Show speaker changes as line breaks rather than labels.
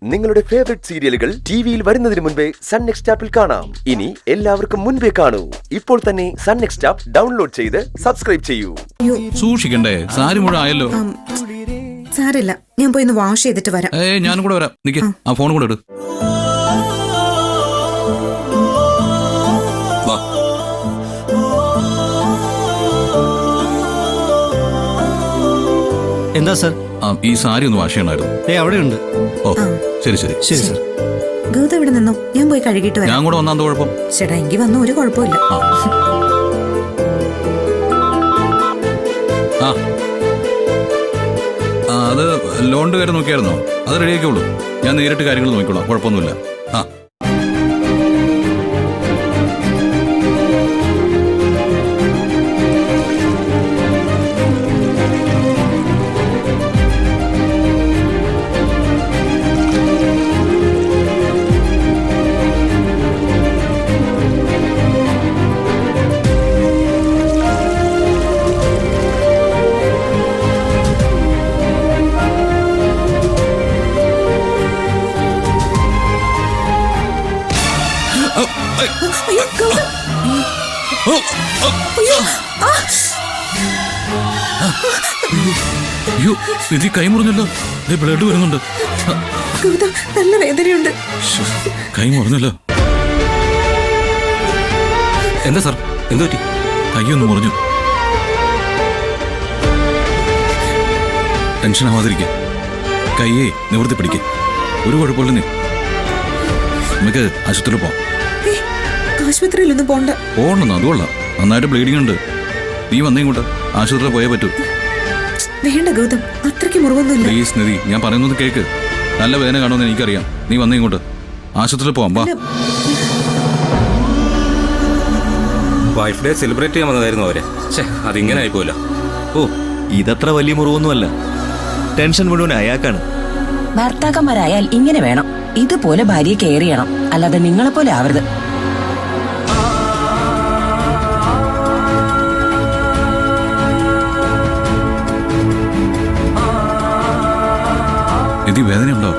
നിങ്ങളുടെ ഫേവറേറ്റ് സീരിയലുകൾ ടിവിയിൽ വരുന്നതിന് മുൻപേ സൺ നെക്സ്റ്റ് ആപ്പിൽ കാണാം. ഇനി എല്ലാവർക്കും മുൻപേ കാണൂ. ഇപ്പോൾ തന്നെ സൺ നെക്സ്റ്റ് ആപ്പ് ഡൗൺലോഡ് ചെയ്ത് സബ്സ്ക്രൈബ് ചെയ്യൂ.
സൂക്ഷിക്കണ്ടേ? സാരി മുഴുവൻ ആയല്ലോ.
സാരില്ല, ഞാൻ പോയി ഒന്ന് വാഷ് ചെയ്തിട്ട് വരാം.
ഞാനും കൂടെ വരാം. നിക്ക്, ആ ഫോൺ കൂടെ ഇട്. വാ.
എന്താ സർ?
ഈ സാരി ഒന്ന് വാഷ് ചെയ്യണമായിരുന്നു.
അവിടെ ഉണ്ട്.
ഓ ശരി ശരി
ശരി സർ.
ഗൗതം ഇവിടെ നിന്നോ, ഞാൻ പോയി കഴുകിയിട്ട് വരാം.
ഞാൻ കൂടെ വന്നാ കുഴപ്പം?
ചേട്ടാ, എങ്കിൽ വന്നു, ഒരു കുഴപ്പമില്ല.
അത് ലോണിന്റെ കാര്യം നോക്കിയായിരുന്നോ? അത് റെഡിയാക്കിയോളൂ. ഞാൻ നേരിട്ട് കാര്യങ്ങൾ നോക്കിക്കോളാം, കുഴപ്പമൊന്നുമില്ല. ആ
അയ്യോ, ഗൗതം.
അയ്യോ, നിധി കൈ മുറിഞ്ഞല്ലോ. ബ്ലഡ് വരുന്നുണ്ട്.
ഗൗതം, നല്ല വേദനയുണ്ട്.
കൈ മുറിഞ്ഞല്ലോ.
എന്താ സർ, എന്തു പറ്റി?
കൈയൊന്ന് മുറിഞ്ഞു. ടെൻഷൻ ആവാതിരിക്കുക. കയ്യെ നിവർത്തി പിടിക്കുക. ഒരു കുഴപ്പമില്ലെന്നേ. നമുക്ക് ആശുപത്രിയിൽ പോവാം.
ആശുപത്രിയിലൊന്നും പോണ്ട.
പോകണമെന്ന് അത് കൊള്ളാം. നന്നായിട്ട് ബ്ലീഡിംഗ് ഉണ്ട്. നീ വന്നേ ഇങ്ങോട്ട്. ആശുപത്രിയിൽ പോയേ പറ്റൂ.
വേണ്ട ഗൗതം, അത്രയ്ക്ക് മുറിവൊന്നുമില്ല.
പ്ലീസ് നിധി, ഞാൻ പറയുന്നത് കേൾക്ക്. നല്ല വേദന കാണുമെന്ന് എനിക്കറിയാം. നീ വന്നേ ഇങ്ങോട്ട്. ആശുപത്രിയിൽ പോവാം. വാ.
വൈഫ് ഡേ സെലിബ്രേറ്റ് ചെയ്യാൻ വന്നതായിരുന്നു അവരെ. അതിങ്ങനെ ആയിപ്പോയില്ല.
ഓ, ഇതത്ര വലിയ മുറിവൊന്നുമല്ല. ടെൻഷൻ മുഴുവൻ അയാൾക്കാണ്.
ഭർത്താക്കന്മാരായാൽ ഇങ്ങനെ വേണം. ഇതുപോലെ ഭാര്യയെ കെയർ ചെയ്യണം, അല്ലാതെ നിങ്ങളെപ്പോലെ ആവരുത്.
നിധി, വേദനയുണ്ടോ?